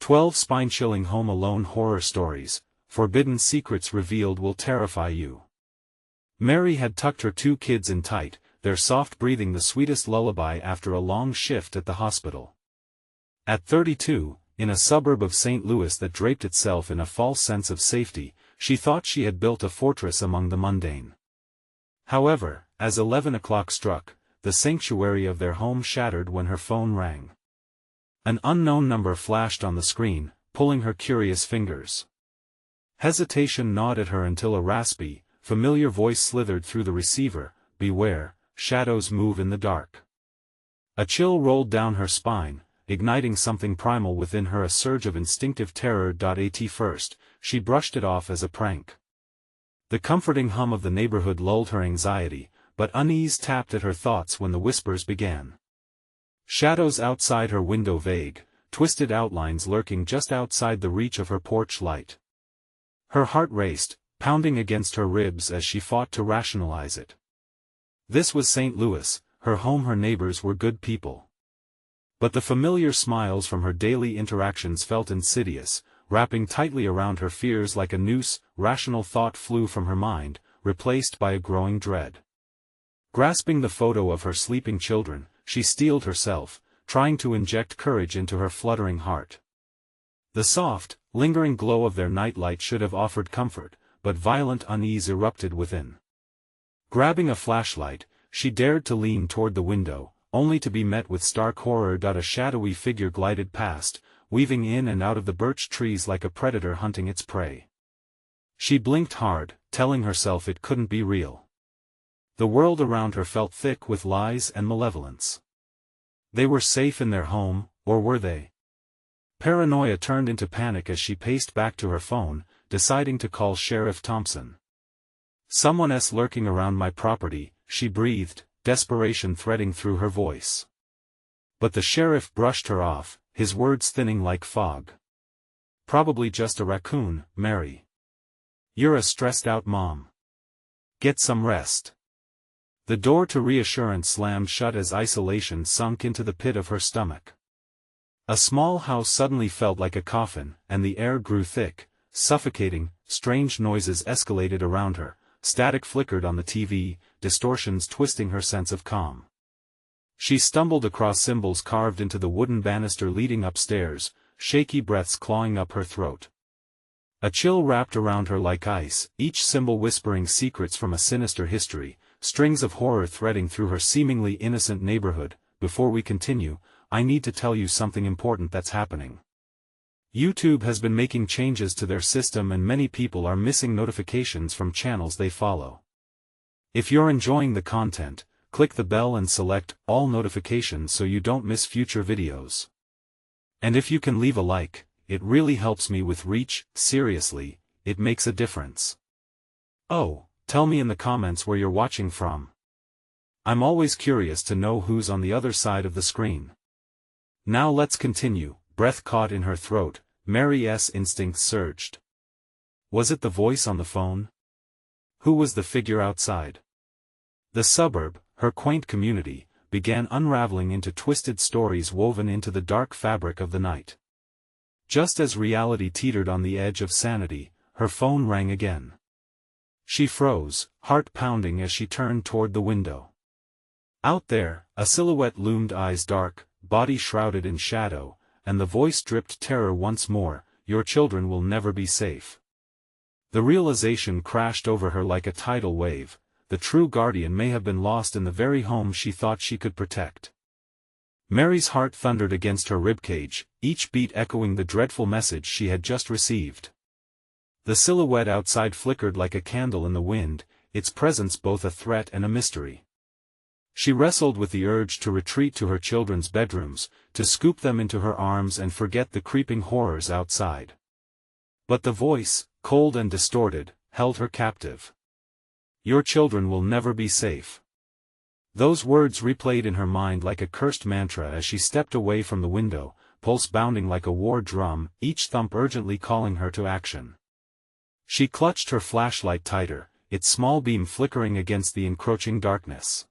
12 spine-chilling Home Alone horror stories, forbidden secrets revealed will terrify you. Mary had tucked her 2 kids in tight, their soft breathing the sweetest lullaby after a long shift at the hospital. At 32, in a suburb of St. Louis that draped itself in a false sense of safety, she thought she had built a fortress among the mundane. However, as 11 o'clock struck, the sanctuary of their home shattered when her phone rang. An unknown number flashed on the screen, pulling her curious fingers. Hesitation gnawed at her until a raspy, familiar voice slithered through the receiver, "Beware, shadows move in the dark." A chill rolled down her spine, igniting something primal within her, a surge of instinctive terror. At first, she brushed it off as a prank. The comforting hum of the neighborhood lulled her anxiety, but unease tapped at her thoughts when the whispers began. Shadows outside her window, vague, twisted outlines lurking just outside the reach of her porch light. Her heart raced, pounding against her ribs as she fought to rationalize it. This was St. Louis, her home. Her neighbors were good people. But the familiar smiles from her daily interactions felt insidious, wrapping tightly around her fears like a noose. Rational thought flew from her mind, replaced by a growing dread. Grasping the photo of her sleeping children, she steeled herself, trying to inject courage into her fluttering heart. The soft, lingering glow of their nightlight should have offered comfort, but violent unease erupted within. Grabbing a flashlight, she dared to lean toward the window, only to be met with stark horror. A shadowy figure glided past, weaving in and out of the birch trees like a predator hunting its prey. She blinked hard, telling herself it couldn't be real. The world around her felt thick with lies and malevolence. They were safe in their home, or were they? Paranoia turned into panic as she paced back to her phone, deciding to call Sheriff Thompson. "Someone's lurking around my property," she breathed, desperation threading through her voice. But the sheriff brushed her off, his words thinning like fog. "Probably just a raccoon, Mary. You're a stressed-out mom. Get some rest." The door to reassurance slammed shut as isolation sunk into the pit of her stomach. A small house suddenly felt like a coffin, and the air grew thick, suffocating. Strange noises escalated around her, static flickered on the TV, distortions twisting her sense of calm. She stumbled across symbols carved into the wooden banister leading upstairs, shaky breaths clawing up her throat. A chill wrapped around her like ice, each symbol whispering secrets from a sinister history, strings of horror threading through her seemingly innocent neighborhood. Before we continue, I need to tell you something important that's happening. YouTube has been making changes to their system and many people are missing notifications from channels they follow. If you're enjoying the content, click the bell and select all notifications so you don't miss future videos. And if you can leave a like, it really helps me with reach. Seriously, it makes a difference. Oh, tell me in the comments where you're watching from. I'm always curious to know who's on the other side of the screen. Now let's continue. Breath caught in her throat, Mary's instincts surged. Was it the voice on the phone? Who was the figure outside? The suburb, her quaint community, began unraveling into twisted stories woven into the dark fabric of the night. Just as reality teetered on the edge of sanity, her phone rang again. She froze, heart pounding as she turned toward the window. Out there, a silhouette loomed, eyes dark, body shrouded in shadow, and the voice dripped terror once more, "Your children will never be safe." The realization crashed over her like a tidal wave. The true guardian may have been lost in the very home she thought she could protect. Mary's heart thundered against her ribcage, each beat echoing the dreadful message she had just received. The silhouette outside flickered like a candle in the wind, its presence both a threat and a mystery. She wrestled with the urge to retreat to her children's bedrooms, to scoop them into her arms and forget the creeping horrors outside. But the voice, cold and distorted, held her captive. "Your children will never be safe." Those words replayed in her mind like a cursed mantra as she stepped away from the window, pulse bounding like a war drum, each thump urgently calling her to action. She clutched her flashlight tighter, its small beam flickering against the encroaching darkness.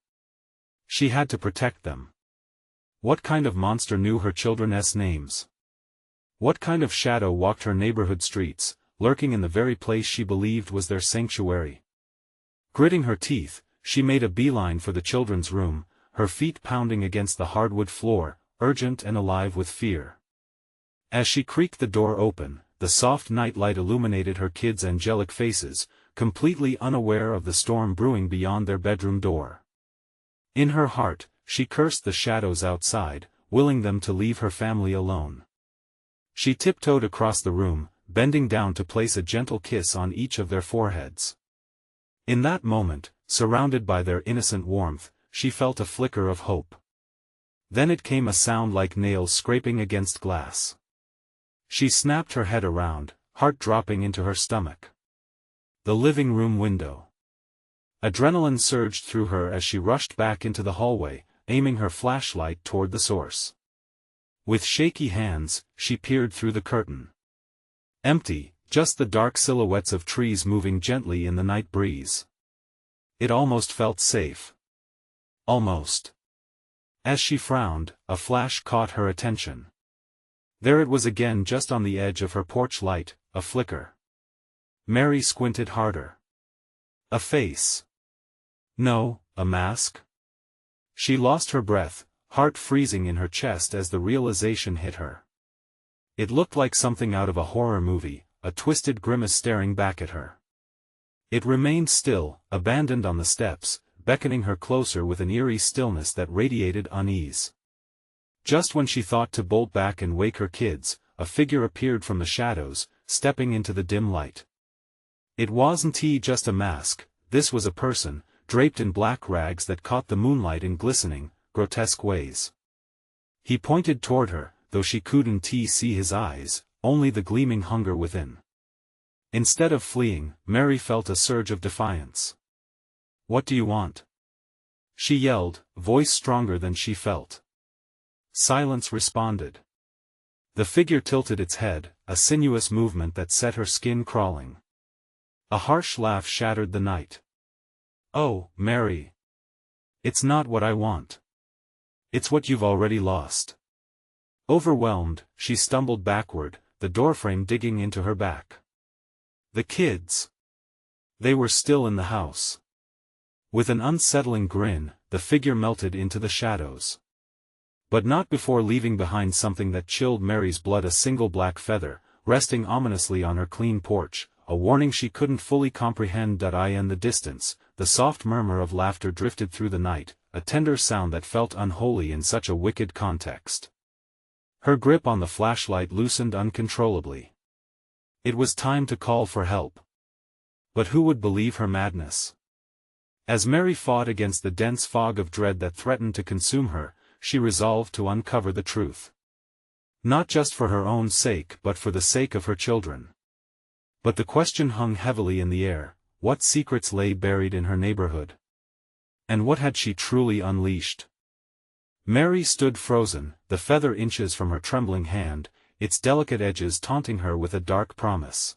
She had to protect them. What kind of monster knew her children's names? What kind of shadow walked her neighborhood streets, lurking in the very place she believed was their sanctuary? Gritting her teeth, she made a beeline for the children's room, her feet pounding against the hardwood floor, urgent and alive with fear. As she creaked the door open, the soft night light illuminated her kids' angelic faces, completely unaware of the storm brewing beyond their bedroom door. In her heart, she cursed the shadows outside, willing them to leave her family alone. She tiptoed across the room, bending down to place a gentle kiss on each of their foreheads. In that moment, surrounded by their innocent warmth, she felt a flicker of hope. Then it came a sound like nails scraping against glass. She snapped her head around, heart dropping into her stomach. The living room window. Adrenaline surged through her as she rushed back into the hallway, aiming her flashlight toward the source. With shaky hands, she peered through the curtain. Empty, just the dark silhouettes of trees moving gently in the night breeze. It almost felt safe. Almost. As she frowned, a flash caught her attention. There it was again, just on the edge of her porch light, a flicker. Mary squinted harder. A face. No, a mask? She lost her breath, heart freezing in her chest as the realization hit her. It looked like something out of a horror movie, a twisted grimace staring back at her. It remained still, abandoned on the steps, beckoning her closer with an eerie stillness that radiated unease. Just when she thought to bolt back and wake her kids, a figure appeared from the shadows, stepping into the dim light. It wasn't just a mask, this was a person, draped in black rags that caught the moonlight in glistening, grotesque ways. He pointed toward her, though she couldn't see his eyes, only the gleaming hunger within. Instead of fleeing, Mary felt a surge of defiance. "What do you want?" she yelled, voice stronger than she felt. Silence responded. The figure tilted its head, a sinuous movement that set her skin crawling. A harsh laugh shattered the night. "Oh, Mary. It's not what I want. It's what you've already lost." Overwhelmed, she stumbled backward, the doorframe digging into her back. The kids. They were still in the house. With an unsettling grin, the figure melted into the shadows. But not before leaving behind something that chilled Mary's blood, a single black feather, resting ominously on her clean porch, a warning she couldn't fully comprehend. In the distance, the soft murmur of laughter drifted through the night, a tender sound that felt unholy in such a wicked context. Her grip on the flashlight loosened uncontrollably. It was time to call for help. But who would believe her madness? As Mary fought against the dense fog of dread that threatened to consume her, she resolved to uncover the truth. Not just for her own sake but for the sake of her children. But the question hung heavily in the air: what secrets lay buried in her neighborhood? And what had she truly unleashed? Mary stood frozen, the feather inches from her trembling hand, its delicate edges taunting her with a dark promise.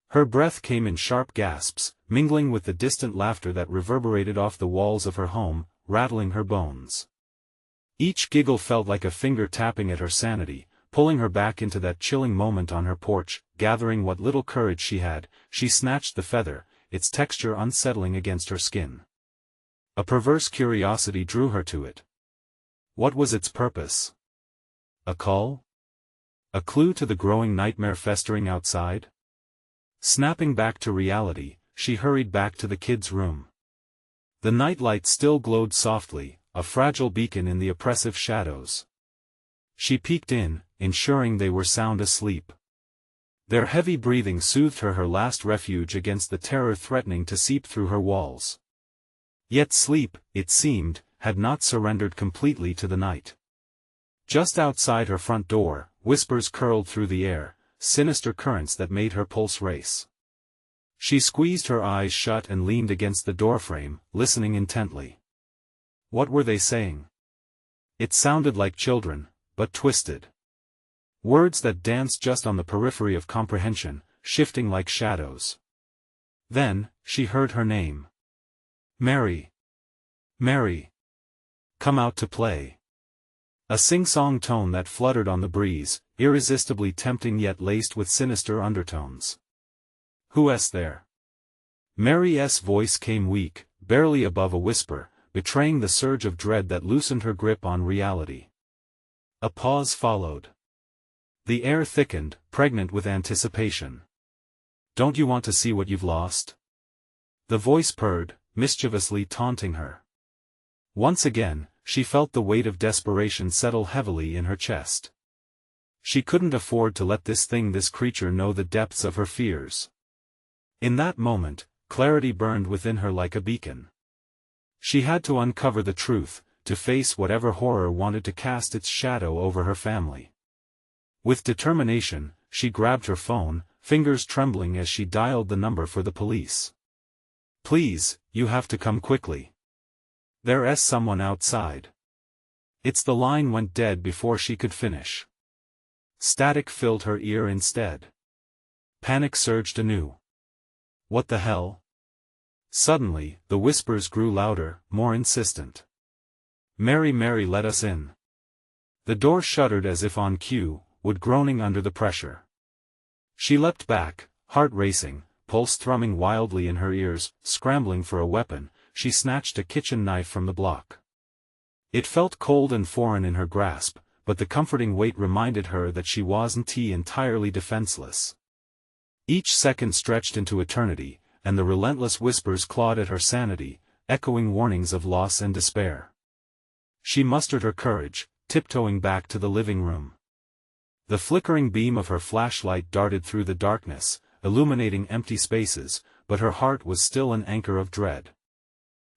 Her breath came in sharp gasps, mingling with the distant laughter that reverberated off the walls of her home, rattling her bones. Each giggle felt like a finger tapping at her sanity, pulling her back into that chilling moment on her porch. Gathering what little courage she had, she snatched the feather, its texture unsettling against her skin. A perverse curiosity drew her to it. What was its purpose? A call? A clue to the growing nightmare festering outside? Snapping back to reality, she hurried back to the kids' room. The nightlight still glowed softly, a fragile beacon in the oppressive shadows. She peeked in, ensuring they were sound asleep. Their heavy breathing soothed her last refuge against the terror threatening to seep through her walls. Yet sleep, it seemed, had not surrendered completely to the night. Just outside her front door, whispers curled through the air, sinister currents that made her pulse race. She squeezed her eyes shut and leaned against the doorframe, listening intently. What were they saying? It sounded like children, but twisted. Words that danced just on the periphery of comprehension, shifting like shadows. Then, she heard her name. Mary. Mary. Come out to play. A sing-song tone that fluttered on the breeze, irresistibly tempting yet laced with sinister undertones. "Who's there?" Mary's voice came weak, barely above a whisper, betraying the surge of dread that loosened her grip on reality. A pause followed. The air thickened, pregnant with anticipation. "Don't you want to see what you've lost?" The voice purred, mischievously taunting her. Once again, she felt the weight of desperation settle heavily in her chest. She couldn't afford to let this creature know the depths of her fears. In that moment, clarity burned within her like a beacon. She had to uncover the truth, to face whatever horror wanted to cast its shadow over her family. With determination, she grabbed her phone, fingers trembling as she dialed the number for the police. "Please, you have to come quickly. There's someone outside." The line went dead before she could finish. Static filled her ear instead. Panic surged anew. "What the hell?" Suddenly, the whispers grew louder, more insistent. "Mary, let us in." The door shuddered as if on cue, wood groaning under the pressure. She leapt back, heart racing, pulse thrumming wildly in her ears, scrambling for a weapon. She snatched a kitchen knife from the block. It felt cold and foreign in her grasp, but the comforting weight reminded her that she wasn't entirely defenseless. Each second stretched into eternity, and the relentless whispers clawed at her sanity, echoing warnings of loss and despair. She mustered her courage, tiptoeing back to the living room. The flickering beam of her flashlight darted through the darkness, illuminating empty spaces, but her heart was still an anchor of dread.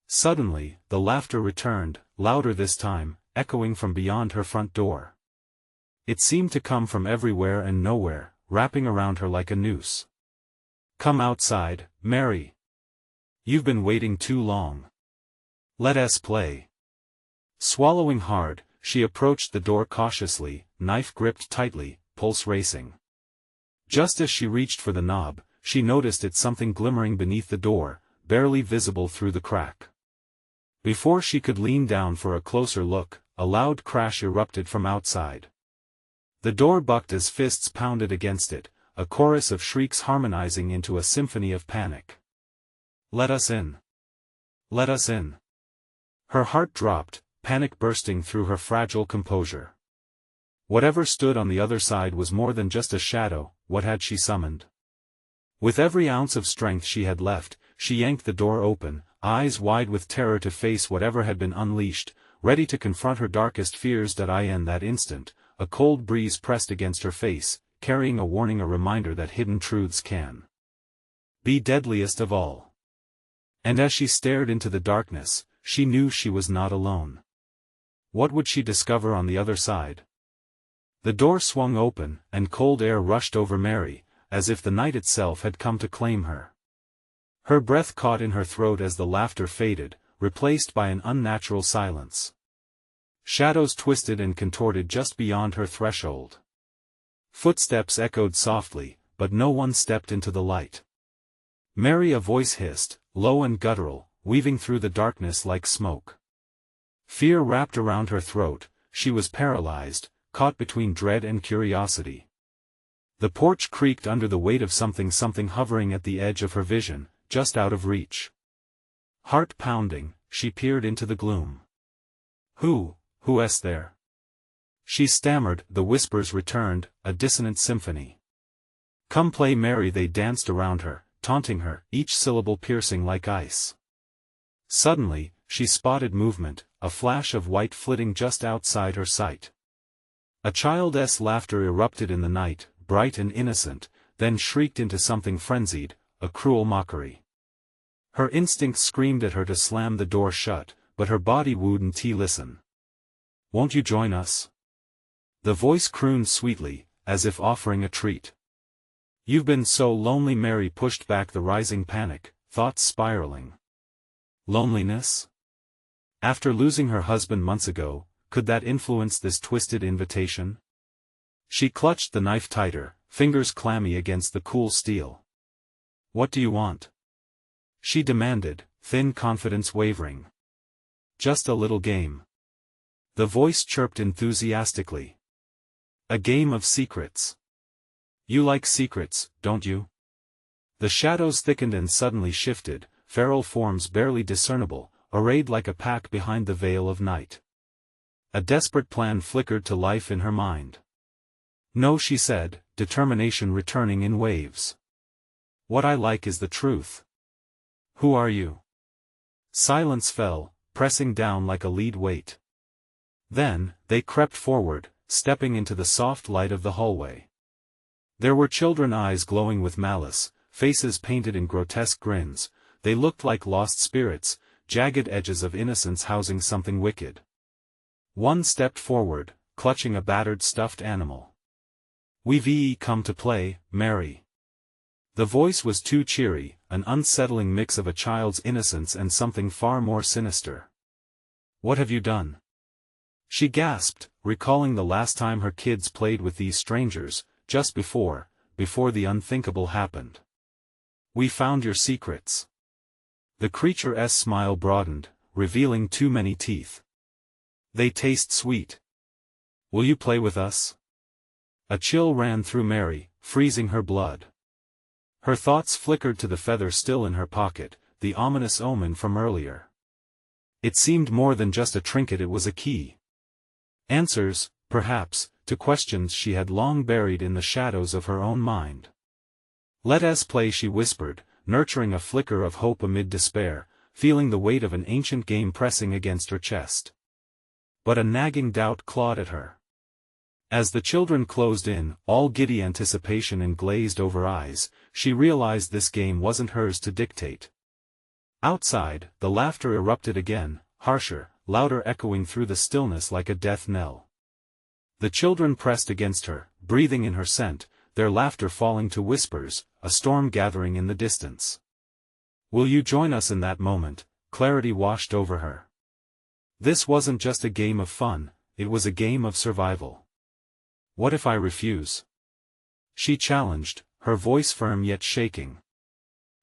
Suddenly, the laughter returned, louder this time, echoing from beyond her front door. It seemed to come from everywhere and nowhere, wrapping around her like a noose. "Come outside, Mary. You've been waiting too long. Let us play." Swallowing hard, she approached the door cautiously, knife gripped tightly, pulse racing. Just as she reached for the knob, she noticed something glimmering beneath the door, barely visible through the crack. Before she could lean down for a closer look, a loud crash erupted from outside. The door bucked as fists pounded against it, a chorus of shrieks harmonizing into a symphony of panic. "Let us in! Let us in!" Her heart dropped, panic bursting through her fragile composure. Whatever stood on the other side was more than just a shadow. What had she summoned? With every ounce of strength she had left, she yanked the door open, eyes wide with terror to face whatever had been unleashed, ready to confront her darkest fears. In that instant, a cold breeze pressed against her face, carrying a warning, a reminder that hidden truths can be deadliest of all. And as she stared into the darkness, she knew she was not alone. What would she discover on the other side? The door swung open, and cold air rushed over Mary, as if the night itself had come to claim her. Her breath caught in her throat as the laughter faded, replaced by an unnatural silence. Shadows twisted and contorted just beyond her threshold. Footsteps echoed softly, but no one stepped into the light. "Mary," a voice hissed, low and guttural, weaving through the darkness like smoke. Fear wrapped around her throat. She was paralyzed, caught between dread and curiosity. The porch creaked under the weight of something hovering at the edge of her vision, just out of reach. Heart pounding, she peered into the gloom. Who's there?" she stammered. The whispers returned, a dissonant symphony. "Come play, Mary." They danced around her, taunting her, each syllable piercing like ice. Suddenly, she spotted movement, a flash of white flitting just outside her sight. A child's laughter erupted in the night, bright and innocent, then shrieked into something frenzied, a cruel mockery. Her instincts screamed at her to slam the door shut, but her body wouldn't listen. "Won't you join us?" The voice crooned sweetly, as if offering a treat. "You've been so lonely." Mary pushed back the rising panic, thoughts spiraling. Loneliness? After losing her husband months ago, could that influence this twisted invitation? She clutched the knife tighter, fingers clammy against the cool steel. "What do you want?" she demanded, thin confidence wavering. "Just a little game." The voice chirped enthusiastically. A game of secrets. You like secrets, don't you? The shadows thickened and suddenly shifted, feral forms barely discernible, arrayed like a pack behind the veil of night. A desperate plan flickered to life in her mind. No, she said, determination returning in waves. What I like is the truth. Who are you? Silence fell, pressing down like a lead weight. Then, they crept forward, stepping into the soft light of the hallway. There were children's eyes glowing with malice, faces painted in grotesque grins. They looked like lost spirits, jagged edges of innocence housing something wicked. One stepped forward, clutching a battered stuffed animal. We've come to play, Mary. The voice was too cheery, an unsettling mix of a child's innocence and something far more sinister. What have you done? She gasped, recalling the last time her kids played with these strangers, just before the unthinkable happened. We found your secrets. The creature's smile broadened, revealing too many teeth. They taste sweet. Will you play with us? A chill ran through Mary, freezing her blood. Her thoughts flickered to the feather still in her pocket, the ominous omen from earlier. It seemed more than just a trinket, it was a key. Answers, perhaps, to questions she had long buried in the shadows of her own mind. Let us play, she whispered, nurturing a flicker of hope amid despair, feeling the weight of an ancient game pressing against her chest. But a nagging doubt clawed at her. As the children closed in, all giddy anticipation and glazed-over eyes, she realized this game wasn't hers to dictate. Outside, the laughter erupted again, harsher, louder, echoing through the stillness like a death knell. The children pressed against her, breathing in her scent, their laughter falling to whispers, a storm gathering in the distance. Will you join us? In that moment, clarity washed over her. This wasn't just a game of fun, it was a game of survival. What if I refuse? She challenged, her voice firm yet shaking.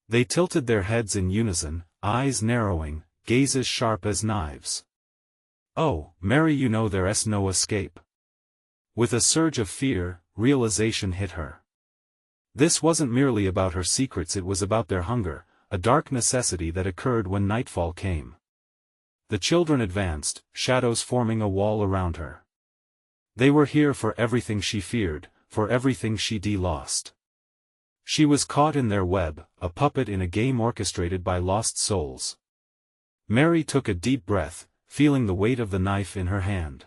They tilted their heads in unison, eyes narrowing, gazes sharp as knives. Oh, Mary, you know there's no escape. With a surge of fear, realization hit her. This wasn't merely about her secrets, it was about their hunger, a dark necessity that occurred when nightfall came. The children advanced, shadows forming a wall around her. They were here for everything she feared, for everything she'd lost. She was caught in their web, a puppet in a game orchestrated by lost souls. Mary took a deep breath, feeling the weight of the knife in her hand.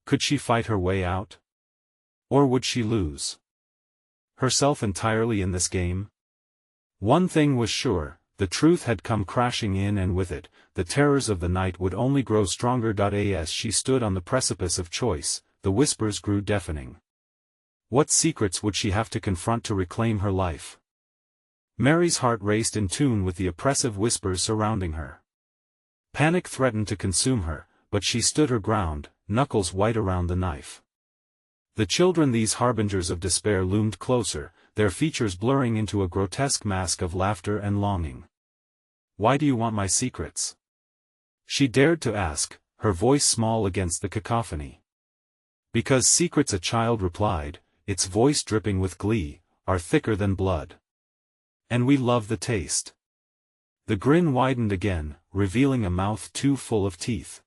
Could she fight her way out? Or would she lose herself entirely in this game? One thing was sure, the truth had come crashing in, and with it, the terrors of the night would only grow stronger. As she stood on the precipice of choice, the whispers grew deafening. What secrets would she have to confront to reclaim her life? Mary's heart raced in tune with the oppressive whispers surrounding her. Panic threatened to consume her, but she stood her ground, knuckles white around the knife. The children, these harbingers of despair, loomed closer, their features blurring into a grotesque mask of laughter and longing. Why do you want my secrets? She dared to ask, her voice small against the cacophony. Because secrets, a child replied, its voice dripping with glee, are thicker than blood. And we love the taste. The grin widened again, revealing a mouth too full of teeth.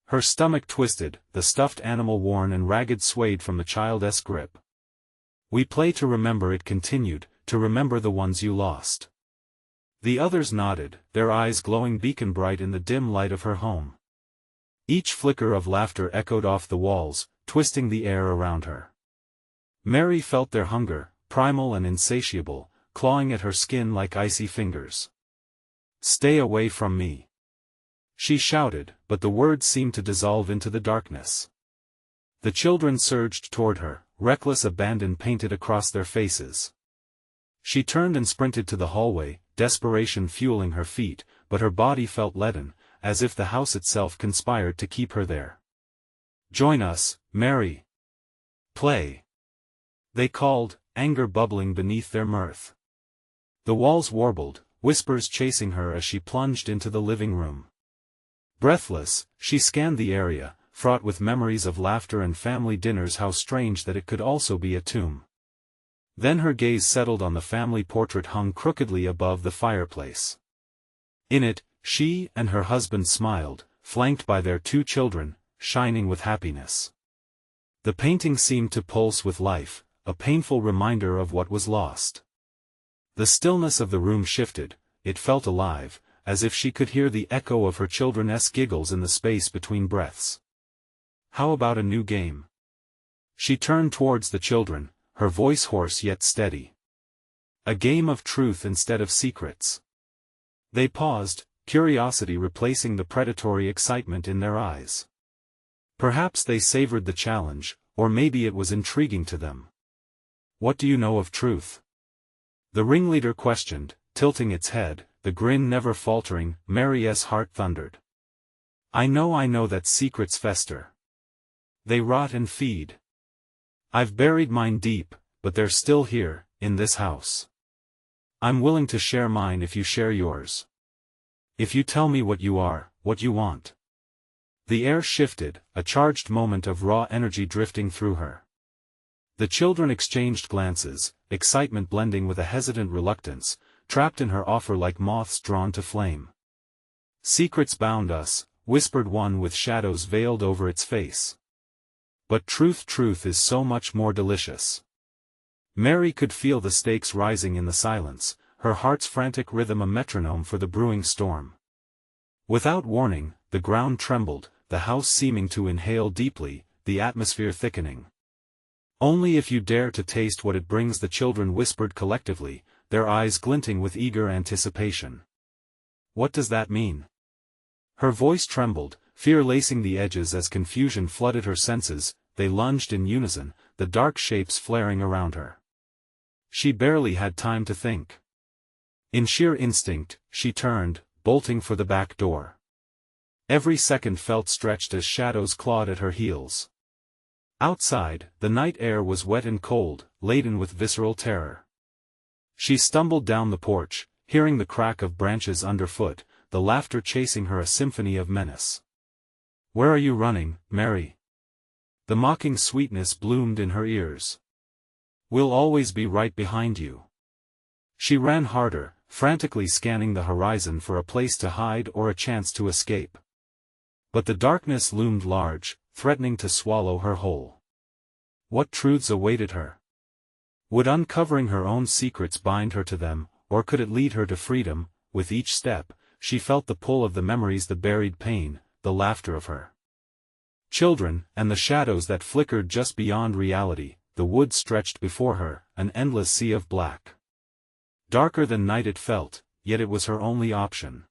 Her stomach twisted, the stuffed animal worn and ragged swayed from the child's grip. We play to remember, it continued, to remember the ones you lost. The others nodded, their eyes glowing beacon bright in the dim light of her home. Each flicker of laughter echoed off the walls, twisting the air around her. Mary felt their hunger, primal and insatiable, clawing at her skin like icy fingers. Stay away from me, she shouted, but the words seemed to dissolve into the darkness. The children surged toward her, reckless abandon painted across their faces. She turned and sprinted to the hallway, desperation fueling her feet, but her body felt leaden, as if the house itself conspired to keep her there. Join us, Mary. Play. They called, anger bubbling beneath their mirth. The walls warbled, whispers chasing her as she plunged into the living room. Breathless, she scanned the area, fraught with memories of laughter and family dinners. How strange that it could also be a tomb. Then her gaze settled on the family portrait hung crookedly above the fireplace. In it, she and her husband smiled, flanked by their 2 children, shining with happiness. The painting seemed to pulse with life, a painful reminder of what was lost. The stillness of the room shifted, it felt alive, as if she could hear the echo of her children's giggles in the space between breaths. How about a new game? She turned towards the children, her voice hoarse yet steady. A game of truth instead of secrets. They paused, curiosity replacing the predatory excitement in their eyes. Perhaps they savored the challenge, or maybe it was intriguing to them. What do you know of truth? The ringleader questioned, tilting its head, the grin never faltering. Mary's heart thundered. I know that secrets fester. They rot and feed. I've buried mine deep, but they're still here, in this house. I'm willing to share mine if you share yours. If you tell me what you are, what you want. The air shifted, a charged moment of raw energy drifting through her. The children exchanged glances, excitement blending with a hesitant reluctance, trapped in her offer like moths drawn to flame. Secrets bound us, whispered one with shadows veiled over its face. But truth is so much more delicious. Mary could feel the stakes rising in the silence, her heart's frantic rhythm a metronome for the brewing storm. Without warning, the ground trembled, the house seeming to inhale deeply, the atmosphere thickening. Only if you dare to taste what it brings, the children whispered collectively, their eyes glinting with eager anticipation. What does that mean? Her voice trembled, fear lacing the edges as confusion flooded her senses. They lunged in unison, the dark shapes flaring around her. She barely had time to think. In sheer instinct, she turned, bolting for the back door. Every second felt stretched as shadows clawed at her heels. Outside, the night air was wet and cold, laden with visceral terror. She stumbled down the porch, hearing the crack of branches underfoot, the laughter chasing her a symphony of menace. Where are you running, Mary? The mocking sweetness bloomed in her ears. We'll always be right behind you. She ran harder, frantically scanning the horizon for a place to hide or a chance to escape. But the darkness loomed large, threatening to swallow her whole. What truths awaited her? Would uncovering her own secrets bind her to them, or could it lead her to freedom? With each step, she felt the pull of the memories, the buried pain, the laughter of her children, and the shadows that flickered just beyond reality. The woods stretched before her, an endless sea of black. Darker than night it felt, yet it was her only option.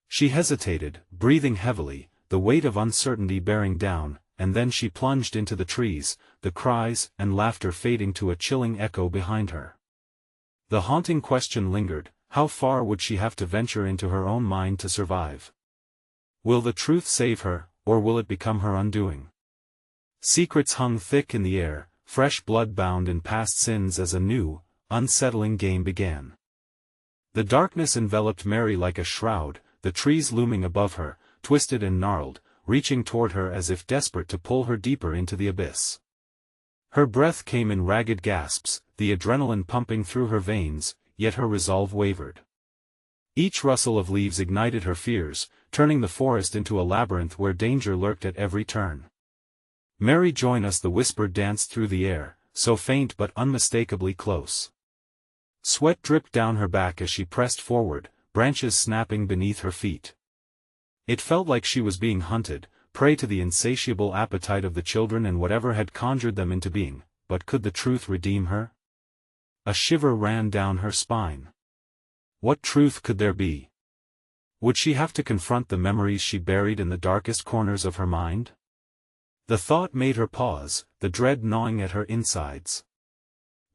She hesitated, breathing heavily, the weight of uncertainty bearing down, and then she plunged into the trees, the cries and laughter fading to a chilling echo behind her. The haunting question lingered, how far would she have to venture into her own mind to survive? Will the truth save her, or will it become her undoing? Secrets hung thick in the air, fresh blood bound in past sins as a new, unsettling game began. The darkness enveloped Mary like a shroud, the trees looming above her, twisted and gnarled, reaching toward her as if desperate to pull her deeper into the abyss. Her breath came in ragged gasps, the adrenaline pumping through her veins, yet her resolve wavered. Each rustle of leaves ignited her fears, turning the forest into a labyrinth where danger lurked at every turn. Mary, join us, the whisper danced through the air, so faint but unmistakably close. Sweat dripped down her back as she pressed forward, branches snapping beneath her feet. It felt like she was being hunted, prey to the insatiable appetite of the children and whatever had conjured them into being, but could the truth redeem her? A shiver ran down her spine. What truth could there be? Would she have to confront the memories she buried in the darkest corners of her mind? The thought made her pause, the dread gnawing at her insides.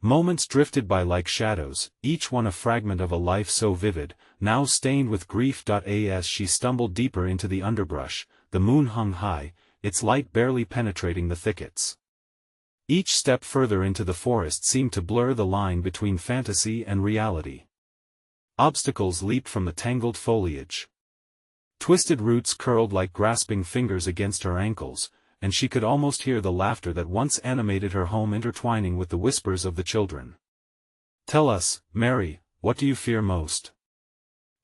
Moments drifted by like shadows, each one a fragment of a life so vivid, now stained with grief. As she stumbled deeper into the underbrush, the moon hung high, its light barely penetrating the thickets. Each step further into the forest seemed to blur the line between fantasy and reality. Obstacles leaped from the tangled foliage. Twisted roots curled like grasping fingers against her ankles, and she could almost hear the laughter that once animated her home intertwining with the whispers of the children. "Tell us, Mary, what do you fear most?"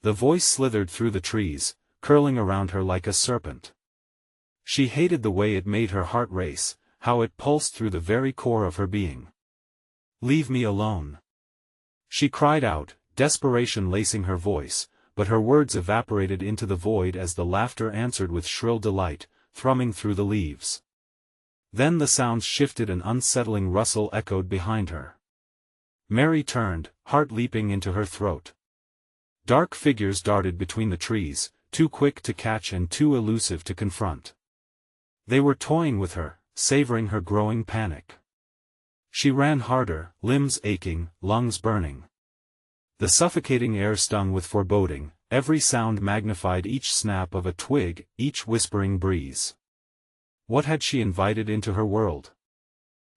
The voice slithered through the trees, curling around her like a serpent. She hated the way it made her heart race, how it pulsed through the very core of her being. "Leave me alone!" she cried out, desperation lacing her voice, but her words evaporated into the void as the laughter answered with shrill delight, thrumming through the leaves. Then the sounds shifted, an unsettling rustle echoed behind her. Mary turned, heart leaping into her throat. Dark figures darted between the trees, too quick to catch and too elusive to confront. They were toying with her, savoring her growing panic. She ran harder, limbs aching, lungs burning. The suffocating air stung with foreboding, every sound magnified, each snap of a twig, each whispering breeze. What had she invited into her world?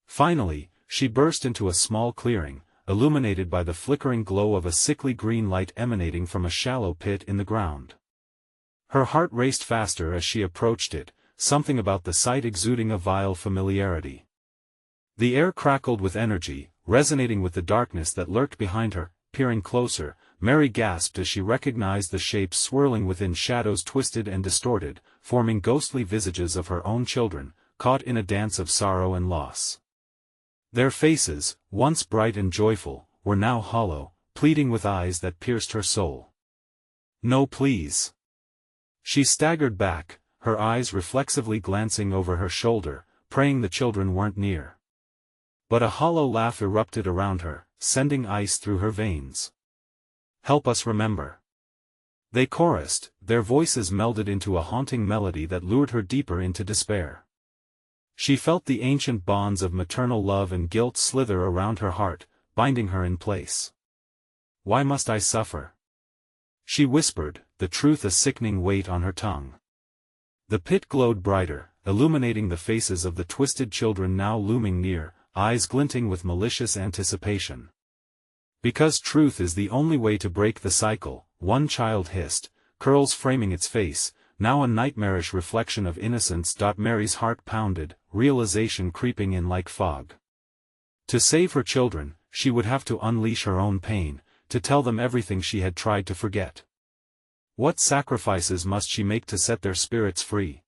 Finally, she burst into a small clearing, illuminated by the flickering glow of a sickly green light emanating from a shallow pit in the ground. Her heart raced faster as she approached it, something about the sight exuding a vile familiarity. The air crackled with energy, resonating with the darkness that lurked behind her. Peering closer, Mary gasped as she recognized the shapes swirling within, shadows twisted and distorted, forming ghostly visages of her own children, caught in a dance of sorrow and loss. Their faces, once bright and joyful, were now hollow, pleading with eyes that pierced her soul. "No, please." She staggered back, her eyes reflexively glancing over her shoulder, praying the children weren't near. But a hollow laugh erupted around her, sending ice through her veins. "Help us remember." They chorused, their voices melded into a haunting melody that lured her deeper into despair. She felt the ancient bonds of maternal love and guilt slither around her heart, binding her in place. "Why must I suffer?" she whispered, the truth a sickening weight on her tongue. The pit glowed brighter, illuminating the faces of the twisted children now looming near, eyes glinting with malicious anticipation. "Because truth is the only way to break the cycle," one child hissed, curls framing its face, now a nightmarish reflection of innocence. Mary's heart pounded, realization creeping in like fog. To save her children, she would have to unleash her own pain, to tell them everything she had tried to forget. What sacrifices must she make to set their spirits free?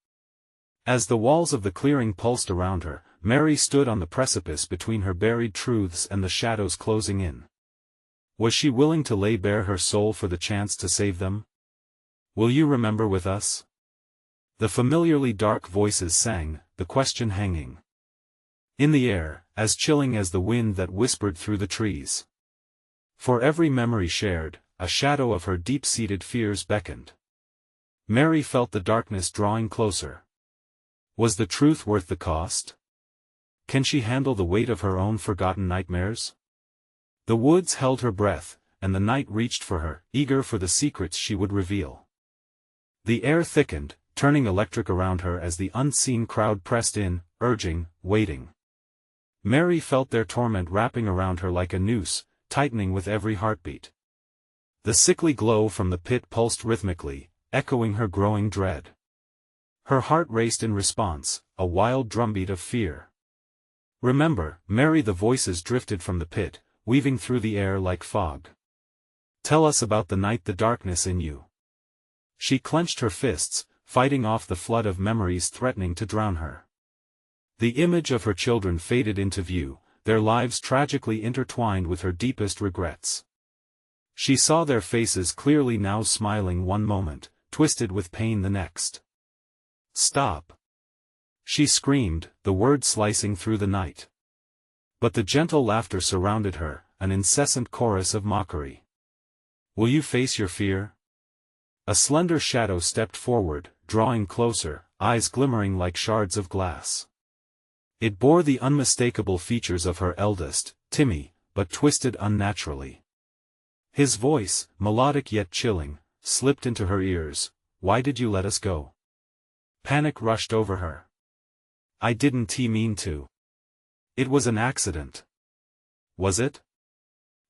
As the walls of the clearing pulsed around her, Mary stood on the precipice between her buried truths and the shadows closing in. Was she willing to lay bare her soul for the chance to save them? "Will you remember with us?" The familiarly dark voices sang, the question hanging in the air, as chilling as the wind that whispered through the trees. For every memory shared, a shadow of her deep-seated fears beckoned. Mary felt the darkness drawing closer. Was the truth worth the cost? Can she handle the weight of her own forgotten nightmares? The woods held her breath, and the night reached for her, eager for the secrets she would reveal. The air thickened, turning electric around her as the unseen crowd pressed in, urging, waiting. Mary felt their torment wrapping around her like a noose, tightening with every heartbeat. The sickly glow from the pit pulsed rhythmically, echoing her growing dread. Her heart raced in response, a wild drumbeat of fear. "Remember, Mary," the voices drifted from the pit, weaving through the air like fog. "Tell us about the night, the darkness in you." She clenched her fists, fighting off the flood of memories threatening to drown her. The image of her children faded into view, their lives tragically intertwined with her deepest regrets. She saw their faces clearly now, smiling one moment, twisted with pain the next. "Stop!" she screamed, the words slicing through the night. But the gentle laughter surrounded her, an incessant chorus of mockery. "Will you face your fear?" A slender shadow stepped forward, drawing closer, eyes glimmering like shards of glass. It bore the unmistakable features of her eldest, Timmy, but twisted unnaturally. His voice, melodic yet chilling, slipped into her ears. "Why did you let us go?" Panic rushed over her. "I didn't mean to. It was an accident." "Was it?"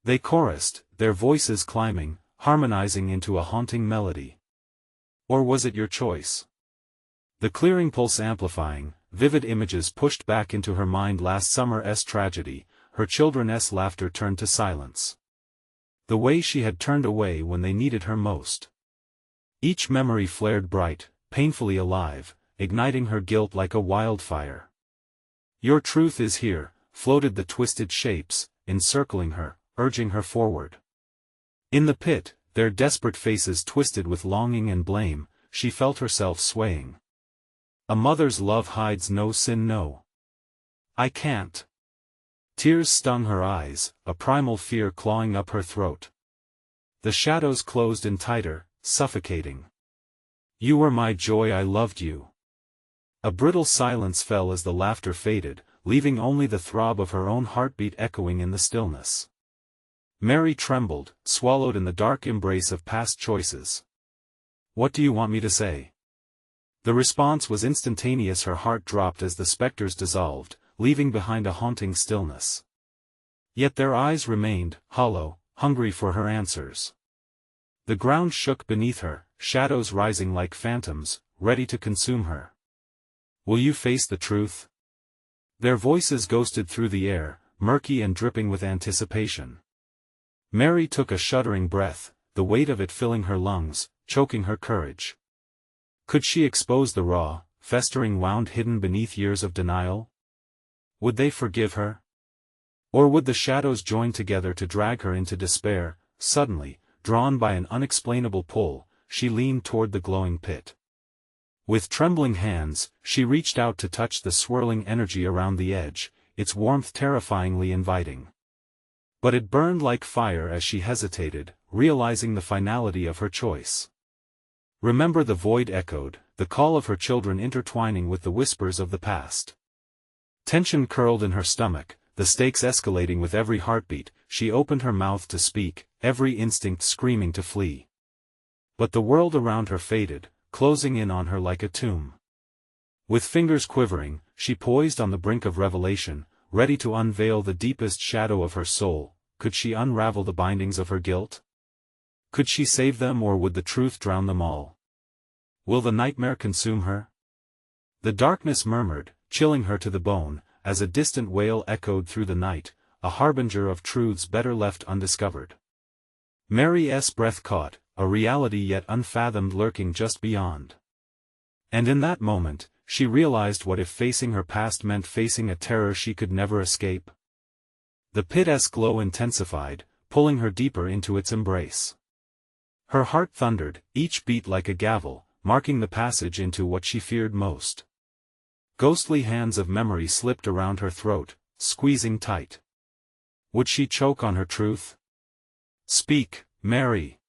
They chorused, their voices climbing, harmonizing into a haunting melody. Or was it your choice? The clearing pulse amplifying, vivid images pushed back into her mind last summer's tragedy, her children's laughter turned to silence. The way she had turned away when they needed her most. Each memory flared bright, painfully alive, igniting her guilt like a wildfire. Your truth is here, floated the twisted shapes, encircling her, urging her forward. In the pit, their desperate faces twisted with longing and blame, she felt herself swaying. A mother's love hides no sin, no. I can't. Tears stung her eyes, a primal fear clawing up her throat. The shadows closed in tighter, suffocating. You were my joy, I loved you. A brittle silence fell as the laughter faded, leaving only the throb of her own heartbeat echoing in the stillness. Mary trembled, swallowed in the dark embrace of past choices. What do you want me to say? The response was instantaneous. Her heart dropped as the specters dissolved, leaving behind a haunting stillness. Yet their eyes remained, hollow, hungry for her answers. The ground shook beneath her, shadows rising like phantoms, ready to consume her. Will you face the truth? Their voices ghosted through the air, murky and dripping with anticipation. Mary took a shuddering breath, the weight of it filling her lungs, choking her courage. Could she expose the raw, festering wound hidden beneath years of denial? Would they forgive her? Or would the shadows join together to drag her into despair? Suddenly, drawn by an unexplainable pull, she leaned toward the glowing pit. With trembling hands, she reached out to touch the swirling energy around the edge, its warmth terrifyingly inviting. But it burned like fire as she hesitated, realizing the finality of her choice. Remember, the void echoed, the call of her children intertwining with the whispers of the past. Tension curled in her stomach, the stakes escalating with every heartbeat. She opened her mouth to speak, every instinct screaming to flee. But the world around her faded, closing in on her like a tomb. With fingers quivering, she poised on the brink of revelation, ready to unveil the deepest shadow of her soul. Could she unravel the bindings of her guilt? Could she save them, or would the truth drown them all? Will the nightmare consume her? The darkness murmured, chilling her to the bone, as a distant wail echoed through the night, a harbinger of truths better left undiscovered. Mary's breath caught, a reality yet unfathomed lurking just beyond. And in that moment, she realized what if facing her past meant facing a terror she could never escape. The pit's glow intensified, pulling her deeper into its embrace. Her heart thundered, each beat like a gavel, marking the passage into what she feared most. Ghostly hands of memory slipped around her throat, squeezing tight. Would she choke on her truth? Speak, Mary.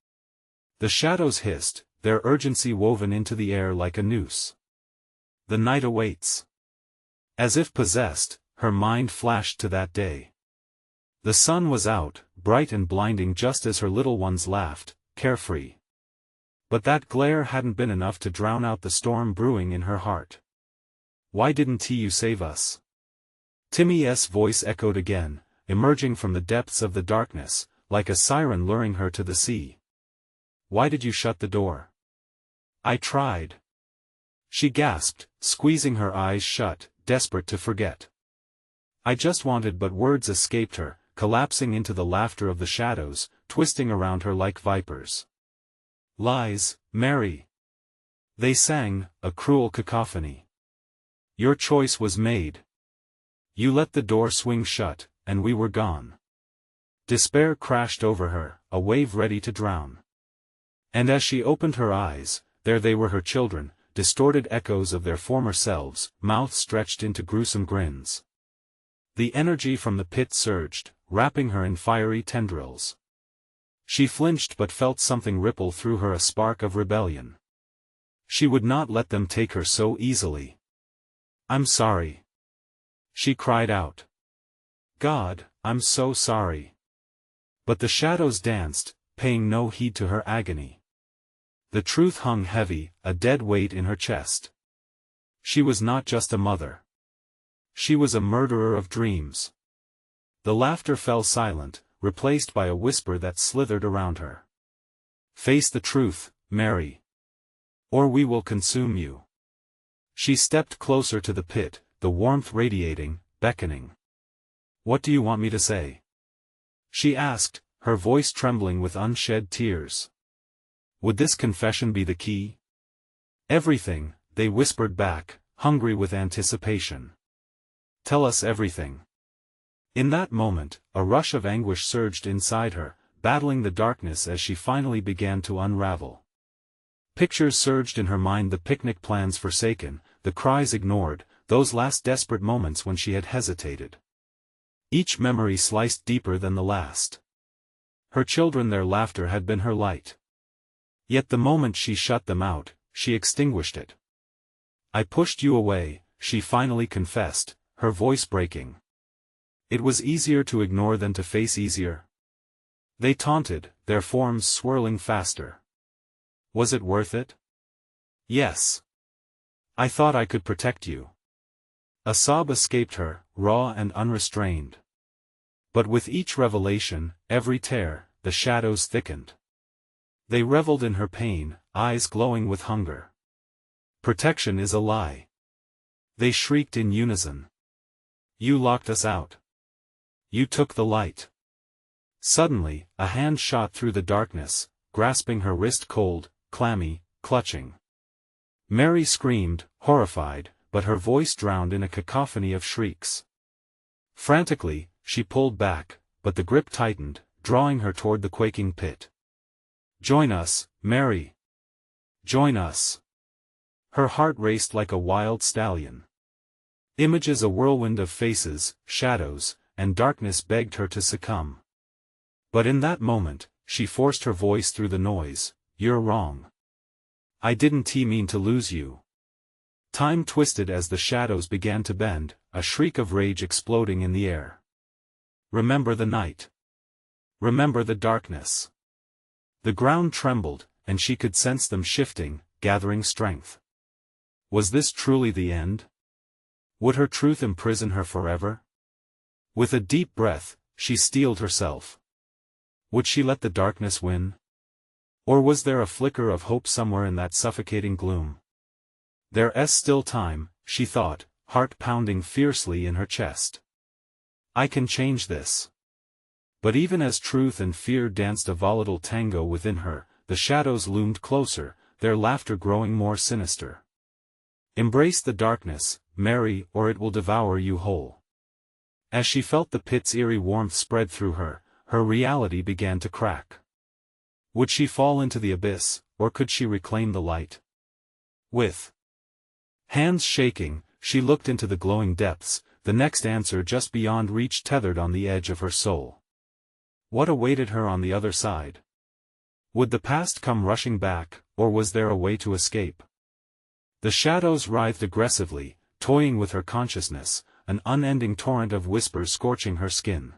The shadows hissed, their urgency woven into the air like a noose. The night awaits. As if possessed, her mind flashed to that day. The sun was out, bright and blinding just as her little ones laughed, carefree. But that glare hadn't been enough to drown out the storm brewing in her heart. Why didn't you save us? Timmy's voice echoed again, emerging from the depths of the darkness, like a siren luring her to the sea. Why did you shut the door? I tried. She gasped, squeezing her eyes shut, desperate to forget. I just wanted, but words escaped her, collapsing into the laughter of the shadows, twisting around her like vipers. Lies, Mary. They sang, a cruel cacophony. Your choice was made. You let the door swing shut, and we were gone. Despair crashed over her, a wave ready to drown. And as she opened her eyes, there they were, her children, distorted echoes of their former selves, mouths stretched into gruesome grins. The energy from the pit surged, wrapping her in fiery tendrils. She flinched but felt something ripple through her, a spark of rebellion. She would not let them take her so easily. I'm sorry. She cried out. God, I'm so sorry. But the shadows danced, paying no heed to her agony. The truth hung heavy, a dead weight in her chest. She was not just a mother. She was a murderer of dreams. The laughter fell silent, replaced by a whisper that slithered around her. Face the truth, Mary. Or we will consume you. She stepped closer to the pit, the warmth radiating, beckoning. What do you want me to say? She asked, her voice trembling with unshed tears. Would this confession be the key? Everything, they whispered back, hungry with anticipation. Tell us everything. In that moment, a rush of anguish surged inside her, battling the darkness as she finally began to unravel. Pictures surged in her mind, the picnic plans forsaken, the cries ignored, those last desperate moments when she had hesitated. Each memory sliced deeper than the last. Her children, their laughter had been her light. Yet the moment she shut them out, she extinguished it. I pushed you away, she finally confessed, her voice breaking. It was easier to ignore than to face, easier. They taunted, their forms swirling faster. Was it worth it? Yes. I thought I could protect you. A sob escaped her, raw and unrestrained. But with each revelation, every tear, the shadows thickened. They reveled in her pain, eyes glowing with hunger. Protection is a lie. They shrieked in unison. You locked us out. You took the light. Suddenly, a hand shot through the darkness, grasping her wrist, cold, clammy, clutching. Mary screamed, horrified, but her voice drowned in a cacophony of shrieks. Frantically, she pulled back, but the grip tightened, drawing her toward the quaking pit. Join us, Mary. Join us. Her heart raced like a wild stallion. Images, a whirlwind of faces, shadows, and darkness begged her to succumb. But in that moment, she forced her voice through the noise. You're wrong. I didn't mean to lose you. Time twisted as the shadows began to bend, a shriek of rage exploding in the air. Remember the night. Remember the darkness. The ground trembled, and she could sense them shifting, gathering strength. Was this truly the end? Would her truth imprison her forever? With a deep breath, she steeled herself. Would she let the darkness win? Or was there a flicker of hope somewhere in that suffocating gloom? There's still time, she thought, heart pounding fiercely in her chest. I can change this. But even as truth and fear danced a volatile tango within her, the shadows loomed closer, their laughter growing more sinister. Embrace the darkness, Mary, or it will devour you whole. As she felt the pit's eerie warmth spread through her, her reality began to crack. Would she fall into the abyss, or could she reclaim the light? With hands shaking, she looked into the glowing depths, the next answer just beyond reach, tethered on the edge of her soul. What awaited her on the other side? Would the past come rushing back, or was there a way to escape? The shadows writhed aggressively, toying with her consciousness, an unending torrent of whispers scorching her skin.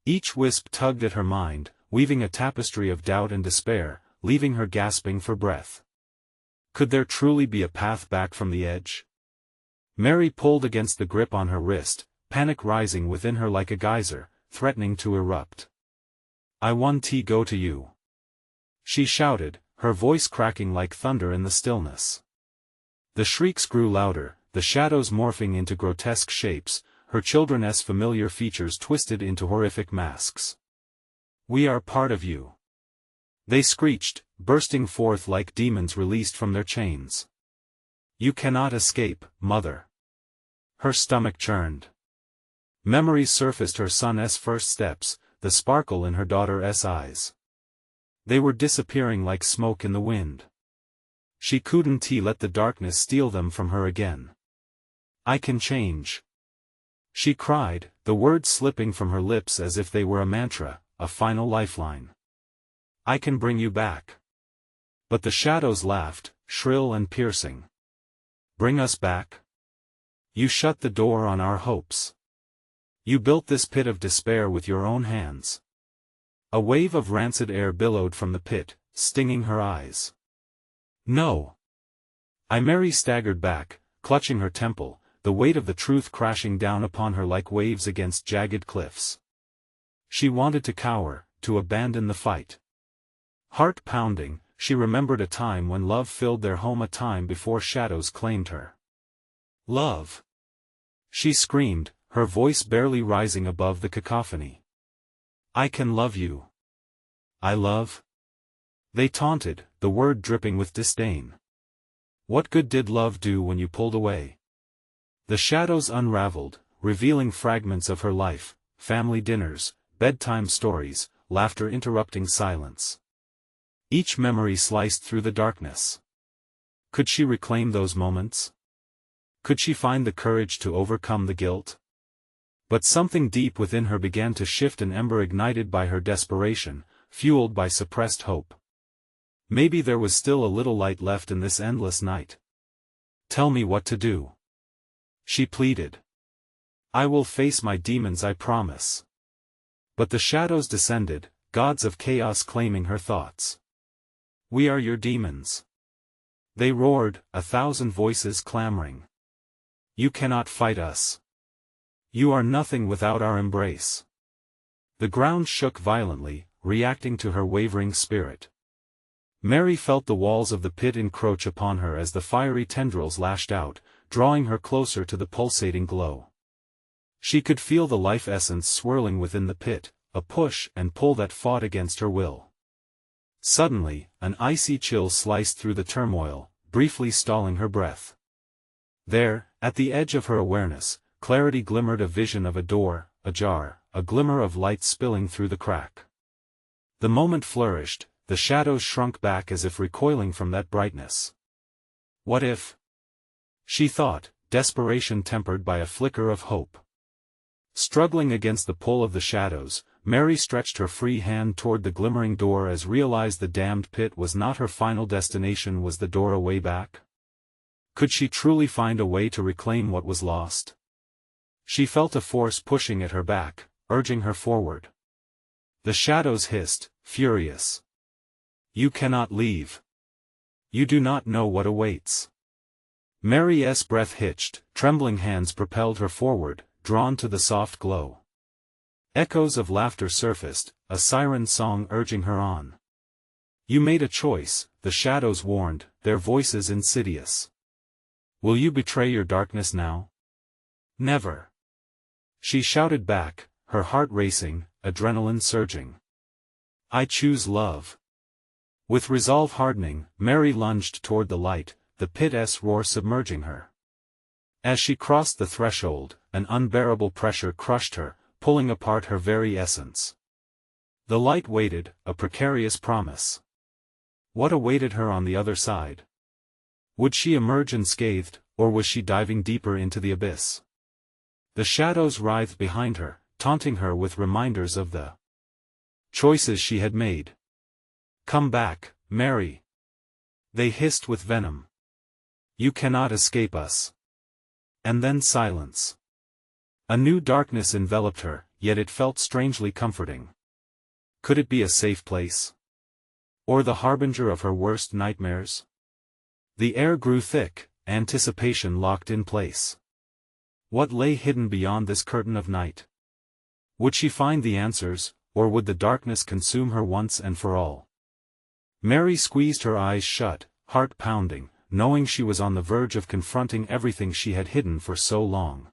Each wisp tugged at her mind, weaving a tapestry of doubt and despair, leaving her gasping for breath. Could there truly be a path back from the edge? Mary pulled against the grip on her wrist, panic rising within her like a geyser, threatening to erupt. I want to go to you. She shouted, her voice cracking like thunder in the stillness. The shrieks grew louder, the shadows morphing into grotesque shapes, her children's familiar features twisted into horrific masks. We are part of you. They screeched, bursting forth like demons released from their chains. You cannot escape, Mother. Her stomach churned. Memories surfaced, her son's first steps, the sparkle in her daughter's eyes. They were disappearing like smoke in the wind. She couldn't let the darkness steal them from her again. I can change. She cried, the words slipping from her lips as if they were a mantra, a final lifeline. I can bring you back. But the shadows laughed, shrill and piercing. Bring us back? You shut the door on our hopes. You built this pit of despair with your own hands. A wave of rancid air billowed from the pit, stinging her eyes. No. Mary staggered back, clutching her temple, the weight of the truth crashing down upon her like waves against jagged cliffs. She wanted to cower, to abandon the fight. Heart pounding, she remembered a time when love filled their home, a time before shadows claimed her. Love! She screamed, her voice barely rising above the cacophony. I can love you. I love? They taunted, the word dripping with disdain. What good did love do when you pulled away? The shadows unraveled, revealing fragments of her life, family dinners, bedtime stories, laughter interrupting silence. Each memory sliced through the darkness. Could she reclaim those moments? Could she find the courage to overcome the guilt? But something deep within her began to shift, an ember ignited by her desperation, fueled by suppressed hope. Maybe there was still a little light left in this endless night. Tell me what to do. She pleaded. I will face my demons, I promise. But the shadows descended, gods of chaos claiming her thoughts. We are your demons. They roared, 1,000 voices clamoring. You cannot fight us. You are nothing without our embrace. The ground shook violently, reacting to her wavering spirit. Mary felt the walls of the pit encroach upon her as the fiery tendrils lashed out, drawing her closer to the pulsating glow. She could feel the life essence swirling within the pit, a push and pull that fought against her will. Suddenly, an icy chill sliced through the turmoil, briefly stalling her breath. There, at the edge of her awareness, clarity glimmered, a vision of a door, ajar, a glimmer of light spilling through the crack. The moment flourished, the shadows shrunk back as if recoiling from that brightness. What if? She thought, desperation tempered by a flicker of hope. Struggling against the pull of the shadows, Mary stretched her free hand toward the glimmering door, as realized the damned pit was not her final destination. Was the door a way back? Could she truly find a way to reclaim what was lost? She felt a force pushing at her back, urging her forward. The shadows hissed, furious. You cannot leave. You do not know what awaits. Mary's breath hitched, trembling hands propelled her forward, drawn to the soft glow. Echoes of laughter surfaced, a siren song urging her on. You made a choice, the shadows warned, their voices insidious. Will you betray your darkness now? Never. She shouted back, her heart racing, adrenaline surging. I choose love. With resolve hardening, Mary lunged toward the light, the pit's roar submerging her. As she crossed the threshold, an unbearable pressure crushed her, pulling apart her very essence. The light waited, a precarious promise. What awaited her on the other side? Would she emerge unscathed, or was she diving deeper into the abyss? The shadows writhed behind her, taunting her with reminders of the choices she had made. Come back, Mary. They hissed with venom. You cannot escape us. And then silence. A new darkness enveloped her, yet it felt strangely comforting. Could it be a safe place? Or the harbinger of her worst nightmares? The air grew thick, anticipation locked in place. What lay hidden beyond this curtain of night? Would she find the answers, or would the darkness consume her once and for all? Mary squeezed her eyes shut, heart pounding, knowing she was on the verge of confronting everything she had hidden for so long.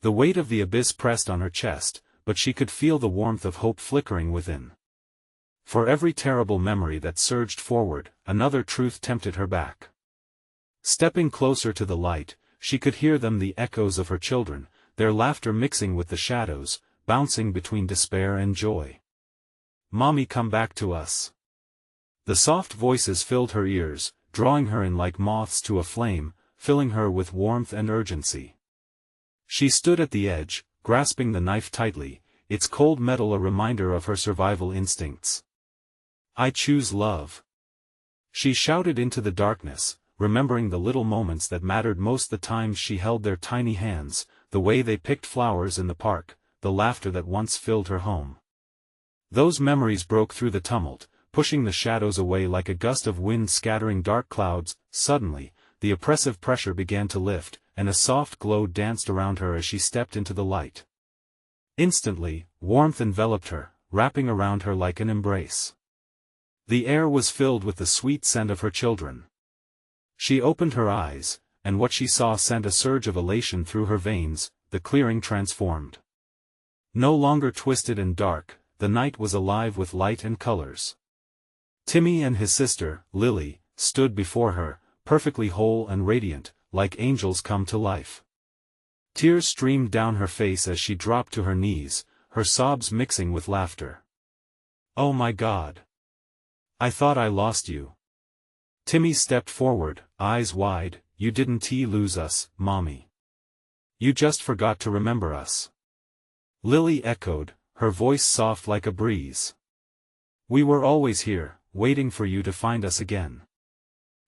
The weight of the abyss pressed on her chest, but she could feel the warmth of hope flickering within. For every terrible memory that surged forward, another truth tempted her back. Stepping closer to the light, she could hear them, the echoes of her children, their laughter mixing with the shadows, bouncing between despair and joy. Mommy, come back to us. The soft voices filled her ears, drawing her in like moths to a flame, filling her with warmth and urgency. She stood at the edge, grasping the knife tightly, its cold metal a reminder of her survival instincts. I choose love. She shouted into the darkness, remembering the little moments that mattered most, the times she held their tiny hands, the way they picked flowers in the park, the laughter that once filled her home. Those memories broke through the tumult, pushing the shadows away like a gust of wind scattering dark clouds. Suddenly, the oppressive pressure began to lift, and a soft glow danced around her as she stepped into the light. Instantly, warmth enveloped her, wrapping around her like an embrace. The air was filled with the sweet scent of her children. She opened her eyes, and what she saw sent a surge of elation through her veins. The clearing transformed. No longer twisted and dark, the night was alive with light and colors. Timmy and his sister, Lily, stood before her, perfectly whole and radiant, like angels come to life. Tears streamed down her face as she dropped to her knees, her sobs mixing with laughter. "Oh my God! I thought I lost you." Timmy stepped forward, eyes wide. "You didn't lose us, Mommy. You just forgot to remember us." Lily echoed, her voice soft like a breeze. "We were always here, waiting for you to find us again."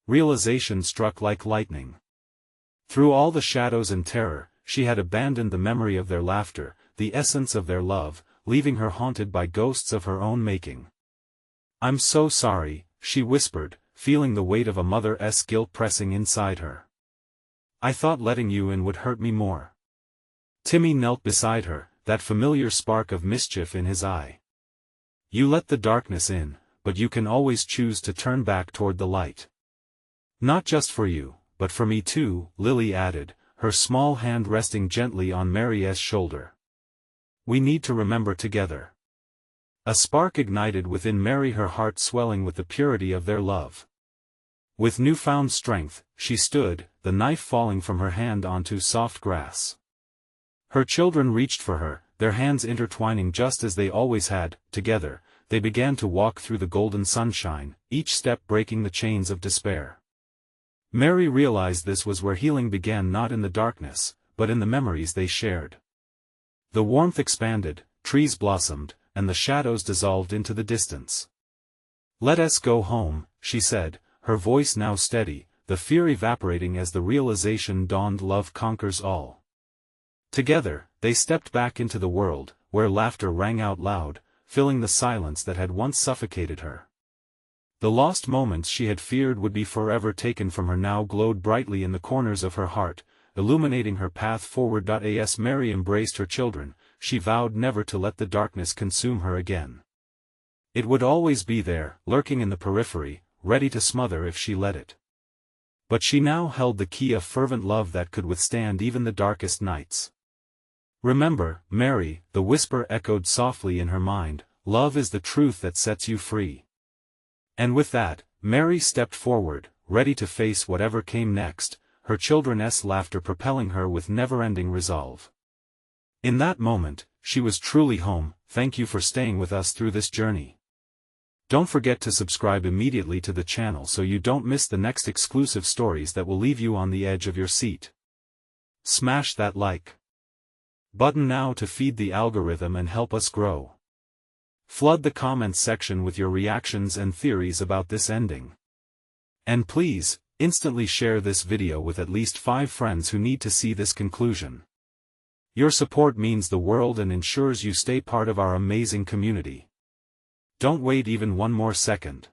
Realization struck like lightning. Through all the shadows and terror, she had abandoned the memory of their laughter, the essence of their love, leaving her haunted by ghosts of her own making. "I'm so sorry," she whispered, feeling the weight of a mother's guilt pressing inside her. "I thought letting you in would hurt me more." Timmy knelt beside her, that familiar spark of mischief in his eye. "You let the darkness in, but you can always choose to turn back toward the light. Not just for you, but for me too," Lily added, her small hand resting gently on Mary's shoulder. "We need to remember together." A spark ignited within Mary, her heart swelling with the purity of their love. With newfound strength, she stood, the knife falling from her hand onto soft grass. Her children reached for her, their hands intertwining just as they always had. Together, they began to walk through the golden sunshine, each step breaking the chains of despair. Mary realized this was where healing began, not in the darkness, but in the memories they shared. The warmth expanded, trees blossomed, and the shadows dissolved into the distance. "Let us go home," she said, her voice now steady, the fear evaporating as the realization dawned: love conquers all. Together, they stepped back into the world, where laughter rang out loud, filling the silence that had once suffocated her. The lost moments she had feared would be forever taken from her now glowed brightly in the corners of her heart, illuminating her path forward. As Mary embraced her children, she vowed never to let the darkness consume her again. It would always be there, lurking in the periphery, ready to smother if she let it. But she now held the key of fervent love that could withstand even the darkest nights. "Remember, Mary," the whisper echoed softly in her mind, "love is the truth that sets you free." And with that, Mary stepped forward, ready to face whatever came next, her children's laughter propelling her with never-ending resolve. In that moment, she was truly home. Thank you for staying with us through this journey. Don't forget to subscribe immediately to the channel so you don't miss the next exclusive stories that will leave you on the edge of your seat. Smash that like button now to feed the algorithm and help us grow. Flood the comments section with your reactions and theories about this ending. And please, instantly share this video with at least 5 friends who need to see this conclusion. Your support means the world and ensures you stay part of our amazing community. Don't wait even one more second.